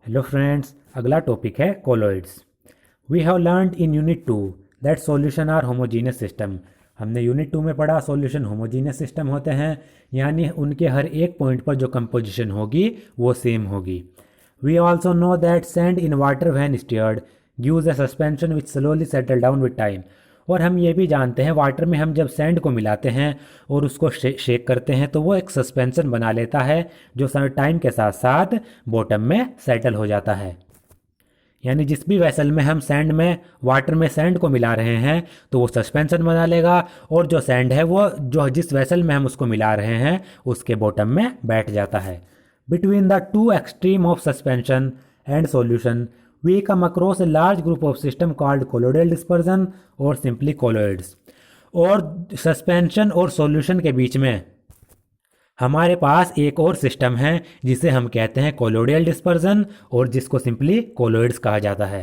Hello friends, अगला topic है colloids. We have learned in unit 2 that solution are homogeneous system. हमने unit 2 में पढ़ा सॉल्यूशन होमोजीनियस सिस्टम होते हैं, यानी उनके हर एक पॉइंट पर जो कंपोजिशन होगी वो सेम होगी। We also know that sand in water when stirred gives a suspension which slowly settle down with time. और हम ये भी जानते हैं वाटर में हम जब सैंड को मिलाते हैं और उसको शेक करते हैं तो वो एक सस्पेंशन बना लेता है जो टाइम के साथ साथ बॉटम में सेटल हो जाता है। यानी जिस भी वेसल में हम सैंड में वाटर में सैंड को मिला रहे हैं तो वो सस्पेंशन बना लेगा, और जो सैंड है वो जो जिस वेसल में हम उसको मिला रहे हैं उसके बॉटम में बैठ जाता है। Between the two extreme of suspension and solution we come across a large group of system called colloidal dispersion और simply colloids। और सस्पेंशन और सॉल्यूशन के बीच में हमारे पास एक और सिस्टम है जिसे हम कहते हैं कोलोइडल डिस्पर्जन, और जिसको सिंपली कोलोइड्स कहा जाता है।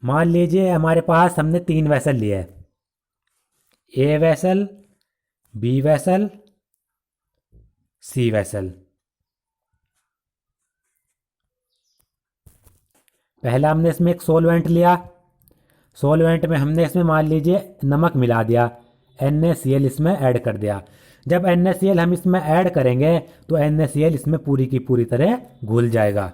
मान लीजिए हमारे पास हमने 3 वेसल लिए है, A vessel, B vessel, C vessel. पहला हमने इसमें एक सॉल्वेंट लिया, सॉल्वेंट में हमने इसमें मान लीजिए नमक मिला दिया, NaCl इसमें ऐड कर दिया। जब NaCl हम इसमें ऐड करेंगे तो NaCl इसमें पूरी की पूरी तरह घुल जाएगा।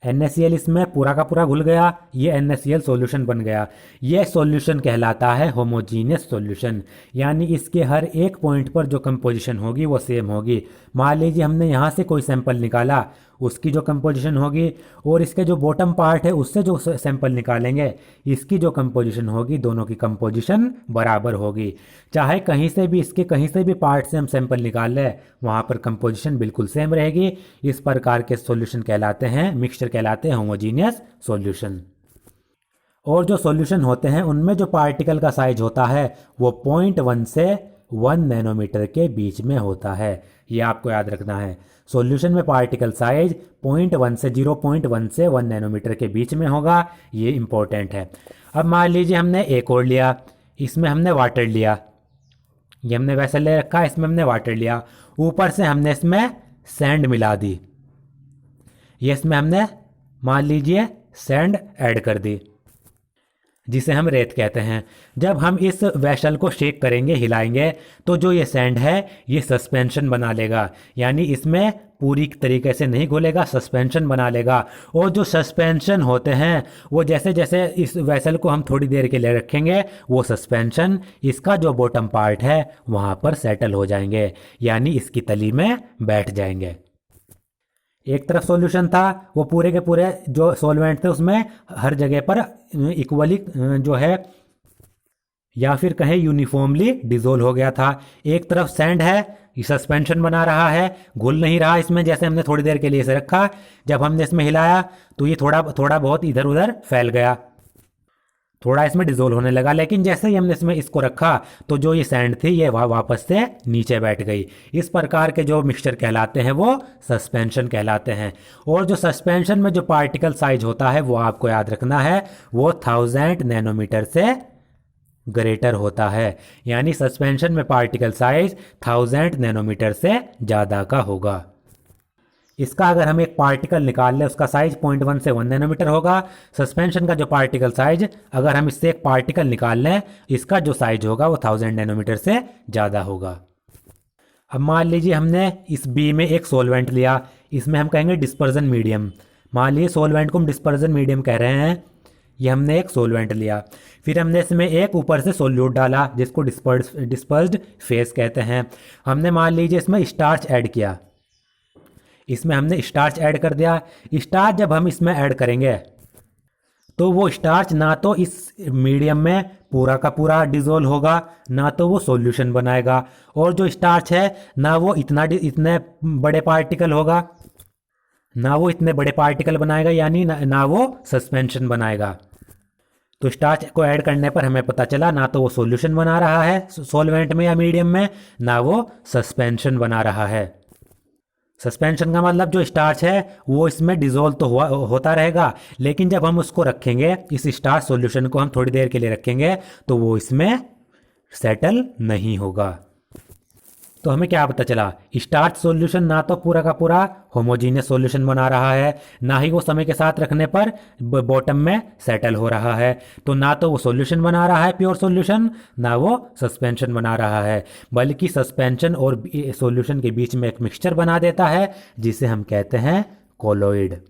NaCl इसमें पूरा का पूरा घुल गया, ये NaCl सॉल्यूशन बन गया। ये सॉल्यूशन कहलाता है होमोजीनियस सॉल्यूशन, यानी इसके हर एक पॉइंट पर जो कंपोजिशन होगी वो सेम होगी। मान लीजिए हमने यहाँ से कोई सैंपल निकाला, उसकी जो कंपोजिशन होगी, और इसके जो बॉटम पार्ट है उससे जो सैंपल निकालेंगे इसकी जो कंपोजिशन होगी, दोनों की कंपोजिशन बराबर होगी। चाहे कहीं से भी इसके कहीं से भी पार्ट से हम सैंपल निकाल लें, वहाँ पर कंपोजिशन बिल्कुल सेम रहेगी। इस प्रकार के सॉल्यूशन कहलाते हैं, मिक्सचर कहलाते हैं होमोजीनियस सॉल्यूशन। और जो सॉल्यूशन होते हैं उनमें जो पार्टिकल का साइज होता है वो 0.1 से 1 नैनोमीटर के बीच में होता है। ये आपको याद रखना है, सॉल्यूशन में पार्टिकल साइज 0.1 से 0.1 से 1 नैनोमीटर के बीच में होगा। ये इंपॉर्टेंट है। अब मान लीजिए हमने एक और लिया, इसमें हमने वाटर लिया, ये हमने वैसे ले रखा है, इसमें हमने वाटर लिया, ऊपर से हमने इसमें सैंड मिला दी, ये इसमें हमने मान लीजिए सैंड ऐड कर दी जिसे हम रेत कहते हैं। जब हम इस वेसल को शेक करेंगे, हिलाएंगे, तो जो ये सैंड है ये सस्पेंशन बना लेगा, यानी इसमें पूरी तरीके से नहीं घुलेगा, सस्पेंशन बना लेगा। और जो सस्पेंशन होते हैं वो जैसे जैसे इस वेसल को हम थोड़ी देर के लिए रखेंगे वो सस्पेंशन इसका जो बॉटम पार्ट है वहाँ पर सेटल हो जाएंगे, यानी इसकी तली में बैठ जाएंगे। एक तरफ सॉल्यूशन था, वो पूरे के पूरे जो सॉल्वेंट थे उसमें हर जगह पर इक्वली जो है या फिर कहें यूनिफॉर्मली डिजोल्व हो गया था। एक तरफ सैंड है, ये सस्पेंशन बना रहा है, घुल नहीं रहा इसमें, जैसे हमने थोड़ी देर के लिए इसे रखा, जब हमने इसमें हिलाया तो ये थोड़ा बहुत इधर उधर फैल गया, थोड़ा इसमें डिजोल्व होने लगा। लेकिन जैसे ही हमने इसमें इसको रखा तो जो ये सैंड थी ये वापस से नीचे बैठ गई। इस प्रकार के जो मिक्सचर कहलाते हैं वो सस्पेंशन कहलाते हैं। और जो सस्पेंशन में जो पार्टिकल साइज होता है वो आपको याद रखना है, वो 1000 नैनोमीटर से ग्रेटर होता है, यानी सस्पेंशन में पार्टिकल साइज 1000 नैनोमीटर से ज़्यादा का होगा। इसका अगर हम एक पार्टिकल निकाल लें उसका साइज 0.1 से 1 नैनोमीटर होगा। सस्पेंशन का जो पार्टिकल साइज अगर हम इससे एक पार्टिकल निकाल लें इसका जो साइज होगा वो 1000 नैनोमीटर से ज़्यादा होगा। अब मान लीजिए हमने इस बी में एक सॉल्वेंट लिया, इसमें हम कहेंगे डिस्पर्जन मीडियम। मान लीजिए सॉल्वेंट को हम डिस्पर्जन मीडियम कह रहे हैं। ये हमने एक सॉल्वेंट लिया, फिर हमने इसमें एक ऊपर से सोल्यूट डाला जिसको डिस्पर्स्ड फेस कहते हैं। हमने मान लीजिए इसमें स्टार्च ऐड किया, इसमें हमने स्टार्च ऐड कर दिया। स्टार्च जब हम इसमें ऐड करेंगे तो वो स्टार्च ना तो इस मीडियम में पूरा का पूरा डिजोल्व होगा, ना तो वो सॉल्यूशन बनाएगा, और जो स्टार्च है ना वो इतने बड़े पार्टिकल होगा, ना वो इतने बड़े पार्टिकल बनाएगा, यानी ना वो सस्पेंशन बनाएगा। तो स्टार्च को ऐड करने पर हमें पता चला ना तो वो सॉल्यूशन बना रहा है सॉल्वेंट में या मीडियम में, ना वो सस्पेंशन बना रहा है। सस्पेंशन का मतलब जो स्टार्च है वो इसमें डिजोल्व तो होता रहेगा, लेकिन जब हम उसको रखेंगे, इस स्टार्च सॉल्यूशन को हम थोड़ी देर के लिए रखेंगे तो वो इसमें सेटल नहीं होगा। तो हमें क्या पता चला, स्टार्च सॉल्यूशन ना तो पूरा का पूरा होमोजीनियस सॉल्यूशन बना रहा है, ना ही वो समय के साथ रखने पर बॉटम में सेटल हो रहा है। तो ना तो वो सॉल्यूशन बना रहा है प्योर सॉल्यूशन, ना वो सस्पेंशन बना रहा है, बल्कि सस्पेंशन और सॉल्यूशन के बीच में एक मिक्सचर बना देता है जिसे हम कहते हैं कोलोइड।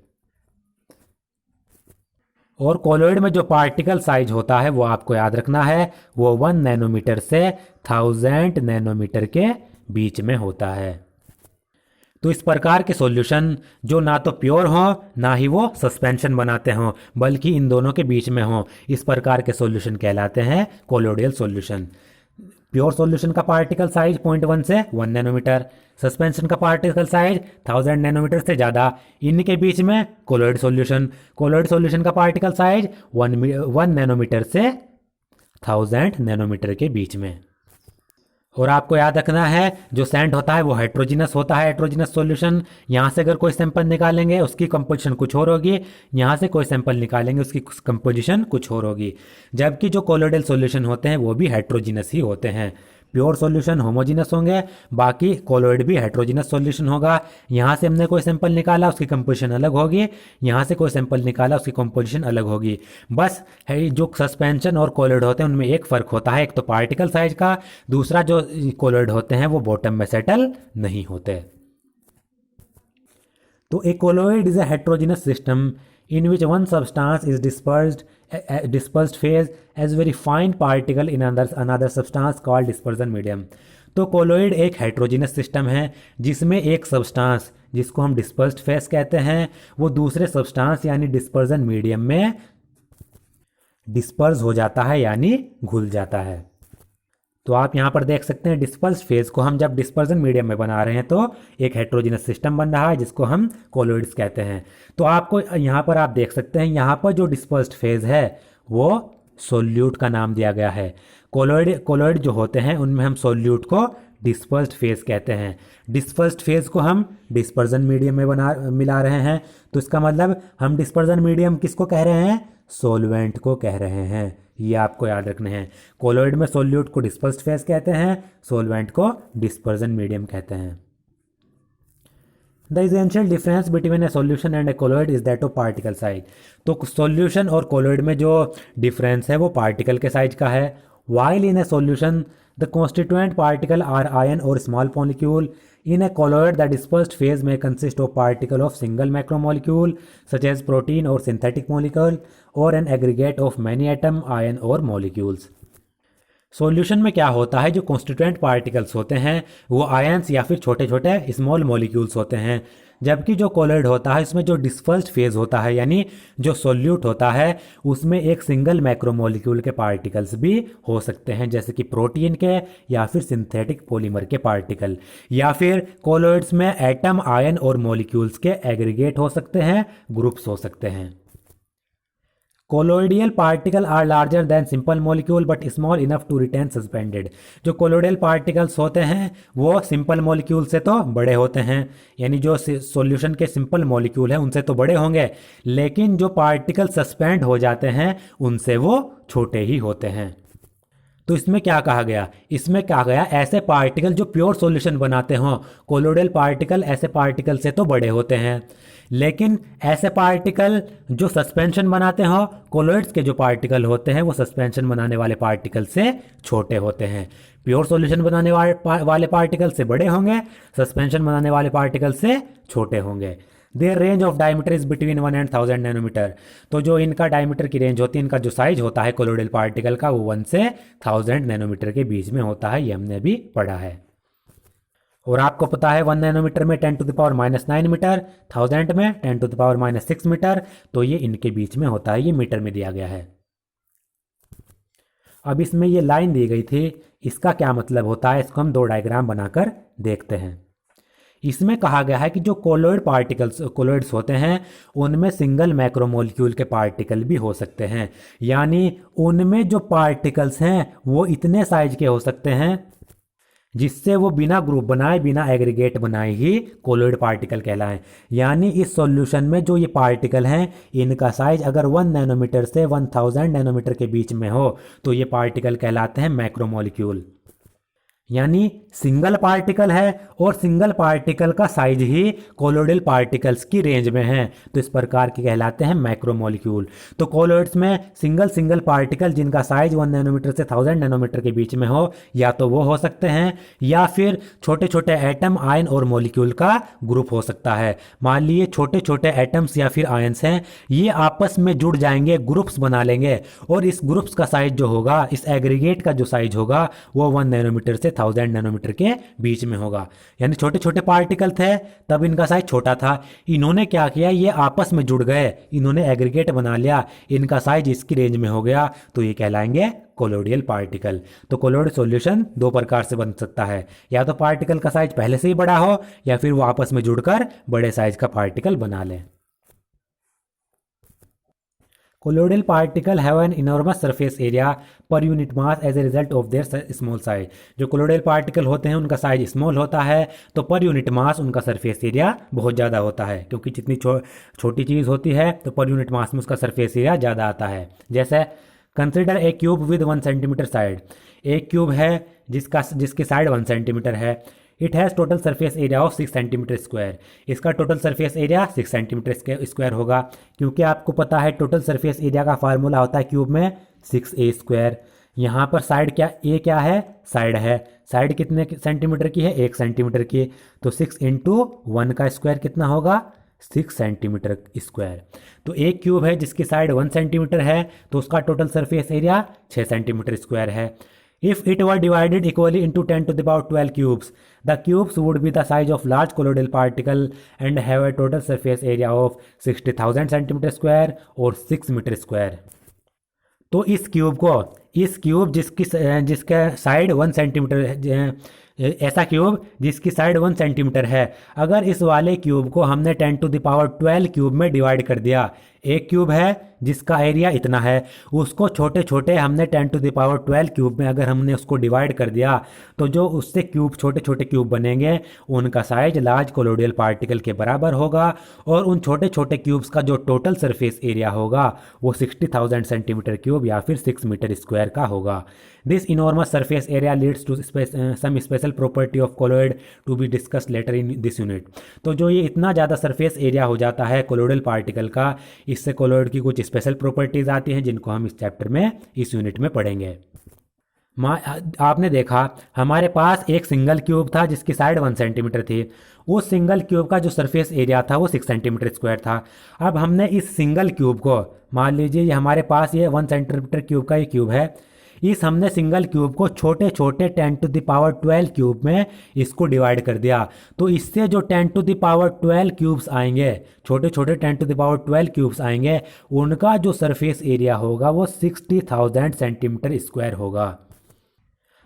और कोलोइड में जो पार्टिकल साइज होता है वो आपको याद रखना है, वो 1 नैनोमीटर से 1000 नैनोमीटर के बीच में होता है। तो इस प्रकार के सॉल्यूशन जो ना तो प्योर हो ना ही वो सस्पेंशन बनाते हों, बल्कि इन दोनों के बीच में हो, इस प्रकार के सॉल्यूशन कहलाते हैं कोलोइडल सॉल्यूशन। प्योर सॉल्यूशन का पार्टिकल साइज 0.1 से 1 नैनोमीटर, सस्पेंशन का पार्टिकल साइज 1000 नैनोमीटर से ज़्यादा, इनके बीच में कोलोइड सॉल्यूशन। कोलोइड सॉल्यूशन का पार्टिकल साइज 1 नैनोमीटर से 1000 नैनोमीटर के बीच में। और आपको याद रखना है, जो सैंड होता है वो हेट्रोजिनस होता है, हेट्रोजिनस सॉल्यूशन। यहाँ से अगर कोई सैंपल निकालेंगे उसकी कंपोजिशन कुछ और होगी, यहाँ से कोई सैंपल निकालेंगे उसकी कंपोजिशन कुछ और होगी। जबकि जो कोलोइडल सॉल्यूशन होते हैं वो भी हेट्रोजिनस ही होते हैं। प्योर सॉल्यूशन होमोजिनस होंगे, बाकी कोलोइड भी हेट्रोजिनस सॉल्यूशन होगा। यहाँ से हमने कोई सैंपल निकाला उसकी कंपोजिशन अलग होगी, यहाँ से कोई सैंपल निकाला उसकी कंपोजिशन अलग होगी। बस है जो सस्पेंशन और कोलोइड होते हैं उनमें एक फ़र्क होता है, एक तो पार्टिकल साइज का, दूसरा जो कोलोइड होते हैं वो बॉटम में सेटल नहीं होते। तो a colloid is a heterogeneous system in which one substance is dispersed phase as very fine particle in another substance called dispersion medium। तो कोलोइड एक हेट्रोजिनस सिस्टम है जिसमें एक सब्सटेंस जिसको हम डिस्पर्स्ड फेज कहते हैं वो दूसरे सब्सटेंस यानी डिस्पर्जन मीडियम में डिस्पर्स हो जाता है यानी घुल जाता है। तो आप यहाँ पर देख सकते हैं डिस्पर्स फेज को हम जब डिस्पर्जन मीडियम में बना रहे हैं तो एक हेट्रोजिनस सिस्टम बन रहा है जिसको हम कोलोइड्स कहते हैं। तो आपको यहाँ पर आप देख सकते हैं यहाँ पर जो डिस्पर्स्ड फेज है वो सोल्यूट का नाम दिया गया है। कोलोइड जो होते हैं उनमें हम सोल्यूट को डिस्पर्स्ड फेज कहते हैं। डिस्पर्स्ड फेज को हम डिस्पर्जन मीडियम में मिला रहे हैं, तो इसका मतलब हम डिस्पर्जन मीडियम किसको कह रहे हैं, सोलवेंट को कह रहे हैं। ये आपको याद रखने हैं, कोलोइड में सोल्यूट को डिस्पर्स्ड फेज कहते हैं, सोलवेंट को डिस्पर्जन मीडियम कहते हैं। The essential difference between a solution and A colloid is that of particle size. तो सोल्यूशन और कोलोइड में जो डिफरेंस है वो पार्टिकल के साइज का है। While in a solution the constituent particle are ion और small molecule, in a colloid the dispersed phase may consist of particle of single macromolecule such as protein or synthetic molecule or an aggregate of many atom ion or molecules। Solution में क्या होता है, जो constituent particles होते हैं वो ions या फिर छोटे छोटे स्मॉल मॉलिक्यूल्स होते हैं, जबकि जो कोलोइड होता है इसमें जो डिस्पर्स्ड फेज होता है यानी जो सोल्यूट होता है उसमें एक सिंगल मैक्रोमोलिक्यूल के पार्टिकल्स भी हो सकते हैं, जैसे कि प्रोटीन के या फिर सिंथेटिक पॉलीमर के पार्टिकल, या फिर कोलोइड्स में एटम आयन और मॉलिक्यूल्स के एग्रीगेट हो सकते हैं, ग्रुप्स हो सकते हैं। Colloidal particle are larger than simple molecule but small enough to retain suspended. जो कोलोइडियल पार्टिकल्स होते हैं वो सिंपल मॉलिक्यूल से तो बड़े होते हैं, यानी जो सॉल्यूशन के सिंपल मॉलिक्यूल हैं उनसे तो बड़े होंगे, लेकिन जो पार्टिकल सस्पेंड हो जाते हैं उनसे वो छोटे ही होते हैं। तो इसमें क्या कहा गया, इसमें कहा गया ऐसे पार्टिकल जो प्योर सॉल्यूशन बनाते हों, कोलोइडल पार्टिकल ऐसे पार्टिकल से तो बड़े होते हैं, लेकिन ऐसे पार्टिकल जो सस्पेंशन बनाते हों, कोलोइड्स के जो पार्टिकल होते हैं वो सस्पेंशन बनाने वाले पार्टिकल से छोटे होते हैं। प्योर सॉल्यूशन बनाने वाले पार्टिकल से बड़े होंगे, सस्पेंशन बनाने वाले पार्टिकल से छोटे होंगे। Their range of diameter is between 1 and 1000 nanometer. तो जो इनका डायमीटर की रेंज होती है, इनका जो साइज होता है कोलोइडल पार्टिकल का वो 1 से 1000 नैनोमीटर के बीच में होता है, ये हमने भी पढ़ा है। और आपको पता है 1 नैनोमीटर में 10⁻⁹ मीटर, 1000 में 10⁻⁶ मीटर, तो ये इनके बीच में होता है, ये मीटर में दिया गया है। अब इसमें ये लाइन दी गई थी, इसका क्या मतलब होता है, इसको हम दो डायग्राम बनाकर देखते हैं। इसमें कहा गया है कि जो कोलोइड्स होते हैं उनमें सिंगल मैक्रोमोलिक्यूल के पार्टिकल भी हो सकते हैं, यानी उनमें जो पार्टिकल्स हैं वो इतने साइज के हो सकते हैं जिससे वो बिना ग्रुप बनाए बिना एग्रीगेट बनाए ही कोलोइड पार्टिकल कहलाएं। यानी इस सॉल्यूशन में जो ये पार्टिकल हैं इनका साइज अगर 1 नैनोमीटर से 1000 नैनोमीटर के बीच में हो तो ये पार्टिकल कहलाते हैं मैक्रोमोलिक्यूल। यानी सिंगल पार्टिकल है और सिंगल पार्टिकल का साइज ही कोलोइडल पार्टिकल्स की रेंज में है, तो इस प्रकार के कहलाते हैं मैक्रोमोलिक्यूल। तो कोलोइड्स में सिंगल सिंगल पार्टिकल जिनका साइज 1 नैनोमीटर से 1000 नैनोमीटर के बीच में हो, या तो वो हो सकते हैं या फिर छोटे छोटे एटम, आयन और मॉलिक्यूल का ग्रुप हो सकता है। मान लिए छोटे छोटे एटम्स या फिर आयन्स हैं, ये आपस में जुड़ जाएंगे, ग्रुप्स बना लेंगे, और इस ग्रुप्स का साइज जो होगा, इस एग्रीगेट का जो साइज होगा वो 1 नैनोमीटर से 1000 नैनोमीटर के बीच में होगा। यानी छोटे छोटे पार्टिकल थे तब इनका साइज छोटा था। इन्होंने क्या किया, ये आपस में जुड़ गए, इन्होंने एग्रीगेट बना लिया, इनका साइज इसकी रेंज में हो गया, तो ये कहलाएंगे कोलोइडल पार्टिकल। तो कोलोइड सॉल्यूशन दो प्रकार से बन सकता है, या तो पार्टिकल का साइज पहले से ही बड़ा हो, या फिर वो आपस में जुड़कर बड़े साइज का पार्टिकल बना लें। Colloidal particle have an enormous surface area per unit mass as a result of their small size। जो colloidal particle होते हैं उनका साइज स्मॉल होता है, तो पर यूनिट मास उनका सरफेस एरिया बहुत ज़्यादा होता है, क्योंकि जितनी छोटी चीज़ होती है तो पर यूनिट मास में उसका सरफेस एरिया ज़्यादा आता है। जैसे consider a cube with 1 centimetre side. एक क्यूब है जिसकी साइड 1 सेंटीमीटर है। It has total surface area of 6 centimetre square. इसका total surface area 6 centimetre square होगा, क्योंकि आपको पता है टोटल सरफेस एरिया का फार्मूला होता है क्यूब में 6a स्क्वायर। यहाँ पर साइड क्या है, साइड है। साइड कितने सेंटीमीटर की है, 1 सेंटीमीटर की, तो 6 इंटू 1 का स्क्वायर कितना होगा, 6 सेंटीमीटर स्क्वायर। तो एक क्यूब है जिसकी साइड 1 सेंटीमीटर है, तो उसका total surface area 6 centimetre square है। If it were divided equally into 10 to the power 12 cubes, the cubes would be the size of large colloidal particle and have a total surface area of 60,000 centimeter square और 6 metre square. तो इस cube जिसका side 1 centimetre, ऐसा cube जिसकी side 1 centimetre है, अगर इस वाले क्यूब को हमने 10 टू द पावर 12 क्यूब में डिवाइड कर दिया, एक क्यूब है जिसका एरिया इतना है, उसको छोटे छोटे हमने 10 टू द पावर 12 क्यूब में अगर हमने उसको डिवाइड कर दिया, तो जो उससे क्यूब छोटे छोटे क्यूब बनेंगे उनका साइज लार्ज कोलोइडल पार्टिकल के बराबर होगा, और उन छोटे छोटे क्यूब्स का जो टोटल सरफेस एरिया होगा वो 60,000 सेंटीमीटर क्यूब या फिर 6 मीटर स्क्वायर का होगा। This enormous surface area leads to some special property of colloid to be discuss later in this unit. तो जो ये इतना ज़्यादा सरफेस एरिया हो जाता है कोलोइडल पार्टिकल का, इससे कोलोइड की कुछ स्पेशल प्रॉपर्टीज़ आती हैं जिनको हम इस चैप्टर में, इस यूनिट में पढ़ेंगे। आपने देखा हमारे पास एक सिंगल क्यूब था जिसकी साइड 1 सेंटीमीटर थी। उस सिंगल क्यूब का जो सरफेस एरिया था वो 6 सेंटीमीटर स्क्वायर था। अब हमने इस सिंगल क्यूब को, मान लीजिए ये हमारे पास ये 1 सेंटीमीटर क्यूब का ये क्यूब है, हमने सिंगल क्यूब को छोटे छोटे 10 टू द पावर 12 क्यूब में इसको डिवाइड कर दिया। तो इससे जो 10 टू द पावर 12 क्यूब्स आएंगे, छोटे छोटे 10 टू द पावर 12 क्यूब्स आएंगे, उनका जो सरफेस एरिया होगा वो 60,000 सेंटीमीटर स्क्वायर होगा।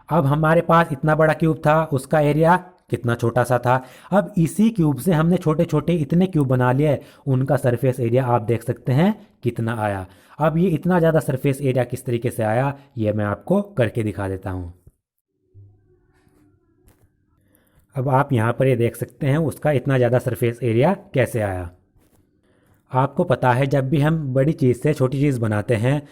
अब हमारे पास इतना बड़ा क्यूब था, उसका एरिया कितना छोटा सा था। अब इसी क्यूब से हमने छोटे छोटे इतने क्यूब बना लिए, उनका सरफेस एरिया आप देख सकते हैं कितना आया। अब ये इतना ज़्यादा सरफेस एरिया किस तरीके से आया, ये मैं आपको करके दिखा देता हूँ। अब आप यहाँ पर ये देख सकते हैं उसका इतना ज़्यादा सरफेस एरिया कैसे आया। आपको पता है जब भी हम बड़ी चीज़ से छोटी चीज़ बनाते हैं,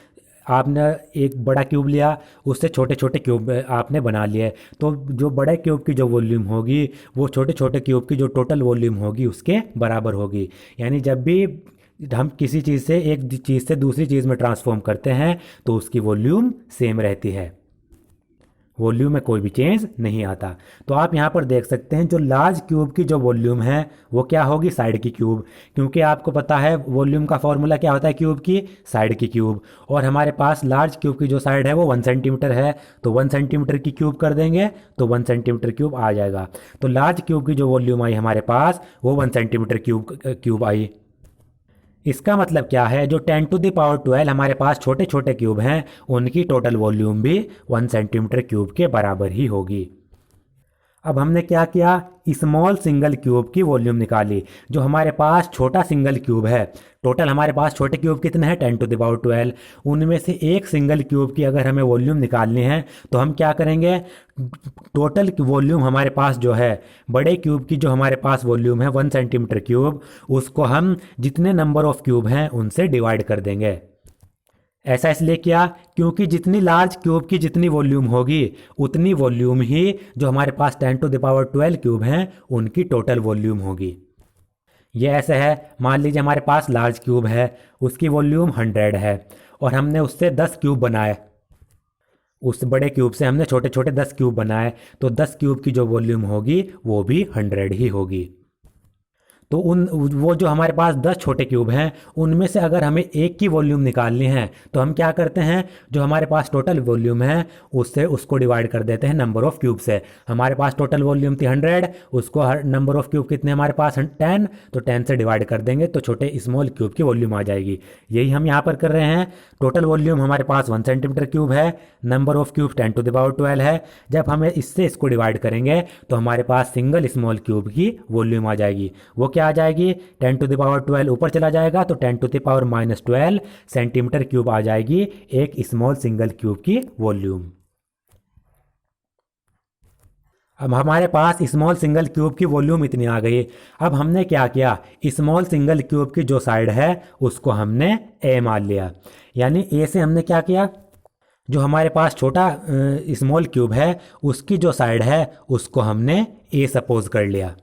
आपने एक बड़ा क्यूब लिया, उससे छोटे छोटे क्यूब आपने बना लिए, तो जो बड़े क्यूब की जो वॉल्यूम होगी वो छोटे छोटे क्यूब की जो टोटल वॉल्यूम होगी उसके बराबर होगी। यानी जब भी हम किसी चीज़ से एक चीज़ से दूसरी चीज़ में ट्रांसफॉर्म करते हैं तो उसकी वॉल्यूम सेम रहती है, वॉल्यूम में कोई भी चेंज नहीं आता। तो आप यहाँ पर देख सकते हैं जो लार्ज क्यूब की जो वॉल्यूम है वो क्या होगी, साइड की क्यूब, क्योंकि आपको पता है वॉल्यूम का फॉर्मूला क्या होता है क्यूब की, साइड की क्यूब। और हमारे पास लार्ज क्यूब की जो साइड है वो 1 सेंटीमीटर है, तो 1 सेंटीमीटर की क्यूब कर देंगे तो 1 सेंटीमीटर क्यूब आ जाएगा। तो लार्ज क्यूब की जो वॉल्यूम आई हमारे पास वो 1 सेंटीमीटर क्यूब आई। इसका मतलब क्या है, जो 10 टू द पावर 12 हमारे पास छोटे छोटे क्यूब हैं उनकी टोटल वॉल्यूम भी 1 सेंटीमीटर क्यूब के बराबर ही होगी। अब हमने क्या किया, स्मॉल सिंगल क्यूब की वॉल्यूम निकाली। जो हमारे पास छोटा सिंगल क्यूब है, टोटल हमारे पास छोटे क्यूब कितने हैं 10 टू द पावर 12, उनमें से एक सिंगल क्यूब की अगर हमें वॉल्यूम निकालनी है तो हम क्या करेंगे, टोटल वॉल्यूम हमारे पास जो है बड़े क्यूब की जो हमारे पास वॉल्यूम है 1 सेंटीमीटर क्यूब, उसको हम जितने नंबर ऑफ क्यूब हैं उनसे डिवाइड कर देंगे। ऐसा इसलिए किया क्योंकि जितनी लार्ज क्यूब की जितनी वॉल्यूम होगी उतनी वॉल्यूम ही जो हमारे पास 10⁻12 क्यूब हैं उनकी टोटल वॉल्यूम होगी। ये ऐसे है, मान लीजिए हमारे पास लार्ज क्यूब है, उसकी वॉल्यूम 100 है और हमने उससे 10 क्यूब बनाए। उस बड़े क्यूब से हमने छोटे छोटे 10 क्यूब बनाए, तो 10 क्यूब की जो वॉल्यूम होगी वो भी 100 ही होगी। तो वो जो हमारे पास 10 छोटे क्यूब हैं उनमें से अगर हमें एक की वॉल्यूम निकालनी है तो हम क्या करते हैं, जो हमारे पास टोटल वॉल्यूम है उससे उसको डिवाइड कर देते हैं नंबर ऑफ क्यूब से। हमारे पास टोटल वॉल्यूम थी 100, उसको हर नंबर ऑफ क्यूब कितने हमारे पास 10, तो 10 से डिवाइड कर देंगे तो छोटे स्मॉल क्यूब की वॉल्यूम आ जाएगी। यही हम यहाँ पर कर रहे हैं। टोटल वॉल्यूम हमारे पास 1 सेंटीमीटर क्यूब है, नंबर ऑफ क्यूब 10⁻12 है। जब हमें इससे इसको डिवाइड करेंगे तो हमारे पास सिंगल स्मॉल क्यूब की वॉल्यूम आ जाएगी। वो क्या आ जाएगी, 10⁻12 ऊपर चला जाएगा तो 10⁻−12 सेंटीमीटर क्यूब आ जाएगी एक स्मॉल सिंगल क्यूब की वॉल्यूम। अब हमारे पास स्मॉल सिंगल क्यूब की वॉल्यूम इतनी आ गई। अब हमने क्या किया, स्मॉल सिंगल क्यूब की जो साइड है उसको हमने ए मान लिया। यानी ए से हमने क्या किया, जो हमारे पास छोटा स्मॉल क्यूब है उसकी जो साइड है उसको हमने ए सपोज कर लिया।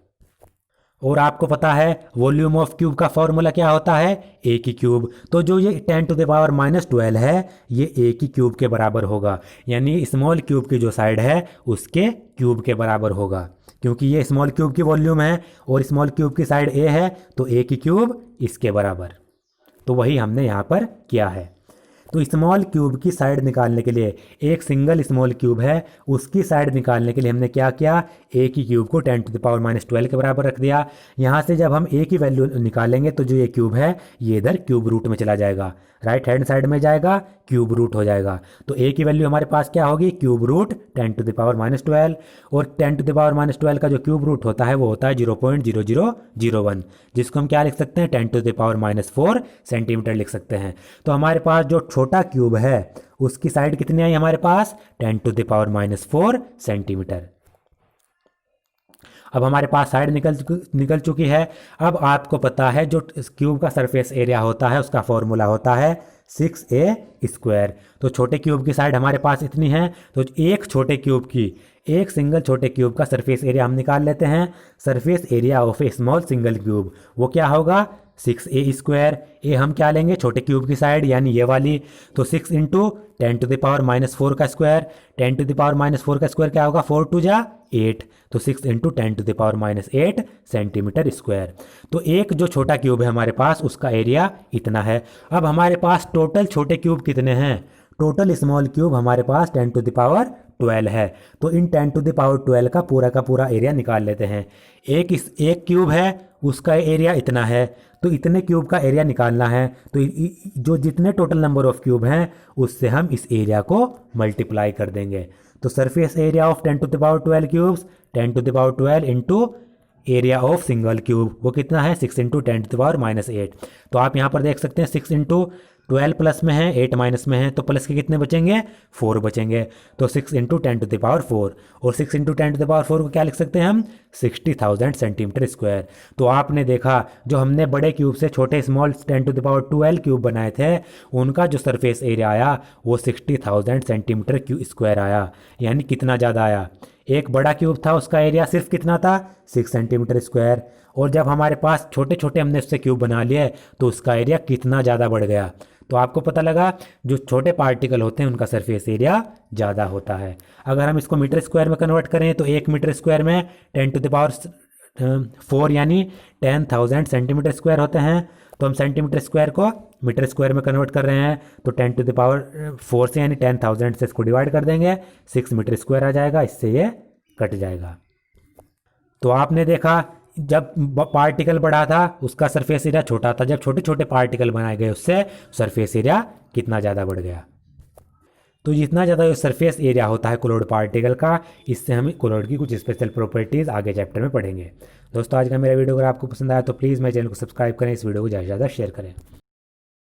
और आपको पता है वॉल्यूम ऑफ क्यूब का फॉर्मूला क्या होता है, ए की क्यूब। तो जो ये 10⁻−12 है ये ए की क्यूब के बराबर होगा, यानी स्मॉल क्यूब की जो साइड है उसके क्यूब के बराबर होगा। क्योंकि ये स्मॉल क्यूब की वॉल्यूम है और स्मॉल क्यूब की साइड ए है तो ए की क्यूब इसके बराबर। तो वही हमने यहाँ पर किया है। तो स्मॉल क्यूब की साइड निकालने के लिए, एक सिंगल स्मॉल क्यूब है उसकी साइड निकालने के लिए हमने क्या किया, ए की क्यूब को 10⁻−12 के बराबर रख दिया। यहाँ से जब हम ए की वैल्यू निकालेंगे तो जो ये क्यूब है ये इधर क्यूब रूट में चला जाएगा, राइट हैंड साइड में जाएगा, क्यूब रूट हो जाएगा। तो ए की वैल्यू हमारे पास क्या होगी, क्यूब रूट 10⁻−12। और 10⁻−12 का जो क्यूब रूट होता है वो होता है 0.0001, जिसको हम क्या लिख सकते हैं, 10⁻4 सेंटीमीटर लिख सकते हैं। तो हमारे पास जो छोटा क्यूब है उसकी साइड कितनी आई हमारे पास, 10⁻4 सेंटीमीटर। अब हमारे पास साइड निकल चुकी है। अब आपको पता है जो क्यूब का सरफेस एरिया होता है उसका फॉर्मूला होता है 6a²। तो छोटे क्यूब की साइड हमारे पास इतनी है, तो एक छोटे क्यूब की, एक सिंगल छोटे क्यूब का सरफेस एरिया हम निकाल लेते हैं। Surface area of A small single cube वो क्या होगा, 6a²। ए हम क्या लेंगे, छोटे क्यूब की साइड यानी ये वाली, तो 6 इंटू 10⁻4 का स्क्वायर। 10⁻4 का स्क्वायर क्या होगा, 4 2 जा 8, तो 6 इंटू 10⁻8 सेंटीमीटर स्क्वायर। तो एक जो छोटा क्यूब है हमारे पास उसका एरिया इतना है। अब हमारे पास टोटल छोटे क्यूब कितने हैं, टोटल स्मॉल क्यूब हमारे पास 10⁻12 है। तो इन 10⁻12 का पूरा एरिया निकाल लेते हैं। एक क्यूब है उसका एरिया इतना है, तो इतने क्यूब का एरिया निकालना है। तो जो जितने टोटल नंबर ऑफ क्यूब हैं उससे हम इस एरिया को मल्टीप्लाई कर देंगे। तो surface area of 10⁻12 cubes, 10⁻12 into area of single cube वो कितना है, 6 इंटू 10⁻8। तो आप यहाँ पर देख सकते हैं 6 इंटू 12 प्लस में है, 8 माइनस में है, तो प्लस के कितने बचेंगे, 4 बचेंगे। तो 6 इंटू 10⁴, और 6 इंटू 10⁴ को क्या लिख सकते हैं हम, 60,000 सेंटीमीटर स्क्वायर। तो आपने देखा जो हमने बड़े क्यूब से छोटे स्मॉल 10⁻12 क्यूब बनाए थे उनका जो सरफेस एरिया आया वो 60,000 सेंटीमीटर स्क्वायर आया। यानी कितना ज़्यादा आया, एक बड़ा क्यूब था उसका एरिया सिर्फ कितना था, 6 सेंटीमीटर स्क्वायर, और जब हमारे पास छोटे छोटे हमने उससे क्यूब बना लिए तो उसका एरिया कितना ज़्यादा बढ़ गया। तो आपको पता लगा जो छोटे पार्टिकल होते हैं उनका सरफेस एरिया ज़्यादा होता है। अगर हम इसको मीटर स्क्वायर में कन्वर्ट करें तो 1 मीटर स्क्वायर में 10⁻4 यानी 10,000 सेंटीमीटर स्क्वायर होते हैं। तो हम सेंटीमीटर स्क्वायर को मीटर स्क्वायर में कन्वर्ट कर रहे हैं, तो 10⁻4 से यानी 10,000 से इसको डिवाइड कर देंगे, 6 मीटर स्क्वायर आ जाएगा, इससे ये कट जाएगा। तो आपने देखा जब पार्टिकल बड़ा था उसका सरफेस एरिया छोटा था, जब छोटे छोटे पार्टिकल बनाए गए उससे सरफेस एरिया कितना ज़्यादा बढ़ गया। तो जितना ज़्यादा सरफेस एरिया होता है क्लोइड पार्टिकल का, इससे हम क्लोइड की कुछ स्पेशल प्रॉपर्टीज़ आगे चैप्टर में पढ़ेंगे। दोस्तों आज का मेरा वीडियो अगर आपको पसंद आया तो प्लीज़ मेरे चैनल को सब्सक्राइब करें, इस वीडियो को ज़्यादा से ज़्यादा शेयर करें।